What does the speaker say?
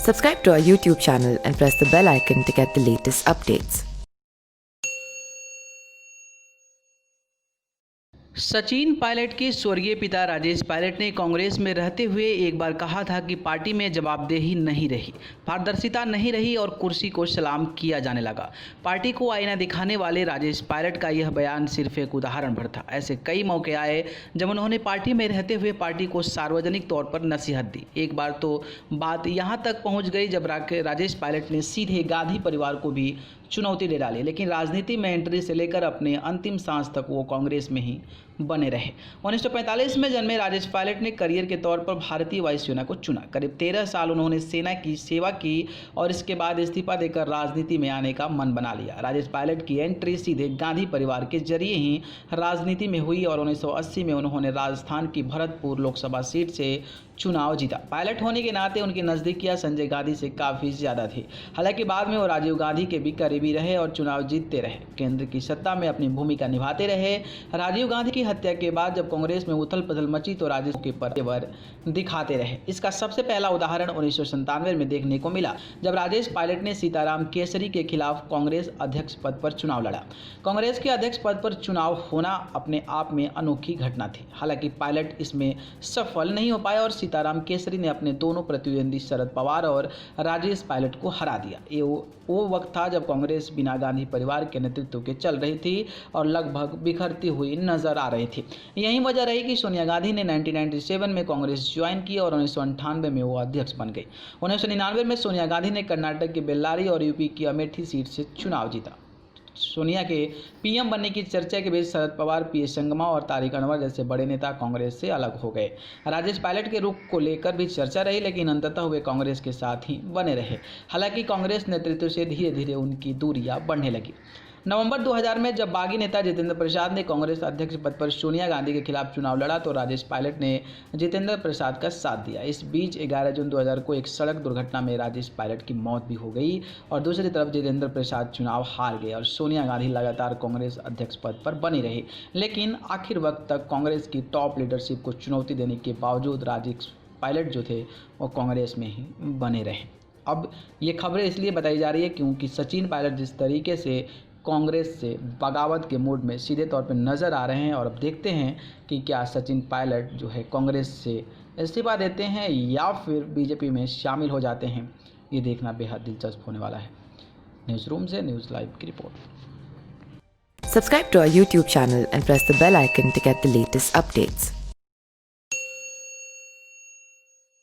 Subscribe to our YouTube channel and press the bell icon to get the latest updates. Sachin Pilot के स्वर्गीय पिता राजेश पायलट ने कांग्रेस में रहते हुए एक बार कहा था कि पार्टी में जवाबदेही नहीं रही, पारदर्शिता नहीं रही और कुर्सी को सलाम किया जाने लगा। पार्टी को आईना दिखाने वाले राजेश पायलट का यह बयान सिर्फ एक उदाहरण भर था। ऐसे कई मौके आए जब उन्होंने पार्टी में रहते हुए पार्टी को सार्वजनिक तौर पर नसीहत दी। एक बार तो बात यहाँ तक पहुँच गई जब राजेश पायलट ने सीधे गांधी परिवार को भी चुनौती दे डाली, लेकिन राजनीति में एंट्री से लेकर अपने अंतिम सांस तक वो कांग्रेस में ही बने रहे। 1945 में जन्मे राजेश पायलट ने करियर के तौर पर भारतीय वायुसेना को चुना। करीब 13 साल उन्होंने सेना की सेवा की और इसके बाद इस्तीफा देकर राजनीति में आने का मन बना लिया। राजेश पायलट की एंट्री सीधे गांधी परिवार के जरिए ही राजनीति में हुई और 1980 में उन्होंने राजस्थान की भरतपुर लोकसभा सीट से चुनाव जीता। पायलट होने के नाते उनकी नज़दीकियां संजय गांधी से काफ़ी ज़्यादा थी। हालांकि बाद में वो राजीव गांधी के भी करीबी रहे और चुनाव जीतते रहे, केंद्र की सत्ता में अपनी भूमिका निभाते रहे। राजीव गांधी की हत्या के बाद जब कांग्रेस में उथल पुथल मची तो राजेश के पर दिखाते रहे। इसका सबसे पहला उदाहरण 1997 में देखने को मिला जब राजेश पायलट ने सीताराम केसरी के खिलाफ कांग्रेस अध्यक्ष पद पर चुनाव लड़ा। कांग्रेस के अध्यक्ष पद पर चुनाव होना अपने आप में अनोखी घटना थी। हालांकि पायलट इसमें सफल नहीं हो पाए और सीताराम केसरी ने अपने दोनों प्रतिद्वंदी शरद पवार और राजेश पायलट को हरा दिया। ये वो वक्त था जब कांग्रेस बिना गांधी परिवार के नेतृत्व के चल रही थी और लगभग बिखरती हुई नजर आ रही थी। यही वजह रही कि सोनिया गांधी ने 1997 में कांग्रेस ज्वाइन की और 1998 में वो अध्यक्ष बन गई। 1999 में सोनिया गांधी ने कर्नाटक की बेल्लारी और यूपी की अमेठी सीट से चुनाव जीता। सोनिया के पीएम बनने की चर्चा के बीच शरद पवार, पीएस संगमा और तारिक अनवर जैसे बड़े नेता कांग्रेस से अलग हो गए। राजेश पायलट के रुख को लेकर भी चर्चा रही, लेकिन अंततः वे कांग्रेस के साथ ही बने रहे। हालांकि कांग्रेस नेतृत्व से धीरे धीरे उनकी दूरियां बढ़ने लगी। नवंबर 2000 में जब बागी नेता जितेंद्र प्रसाद ने कांग्रेस अध्यक्ष पद पर सोनिया गांधी के खिलाफ चुनाव लड़ा तो राजेश पायलट ने जितेंद्र प्रसाद का साथ दिया। इस बीच 11 जून 2000 को एक सड़क दुर्घटना में राजेश पायलट की मौत भी हो गई और दूसरी तरफ जितेंद्र प्रसाद चुनाव हार गए और सोनिया गांधी लगातार कांग्रेस अध्यक्ष पद पर बनी रही। लेकिन आखिर वक्त तक कांग्रेस की टॉप लीडरशिप को चुनौती देने के बावजूद राजेश पायलट जो थे वो कांग्रेस में ही बने रहे। अब ये खबरें इसलिए बताई जा रही है क्योंकि सचिन पायलट जिस तरीके से कांग्रेस से बगावत के मूड में सीधे तौर पर नज़र आ रहे हैं और अब देखते हैं कि क्या सचिन पायलट जो है कांग्रेस से इस्तीफा देते हैं या फिर बीजेपी में शामिल हो जाते हैं। ये देखना बेहद दिलचस्प होने वाला है। न्यूज़ रूम से न्यूज़ लाइव की report. Subscribe to our YouTube channel and press the bell icon to get the latest updates.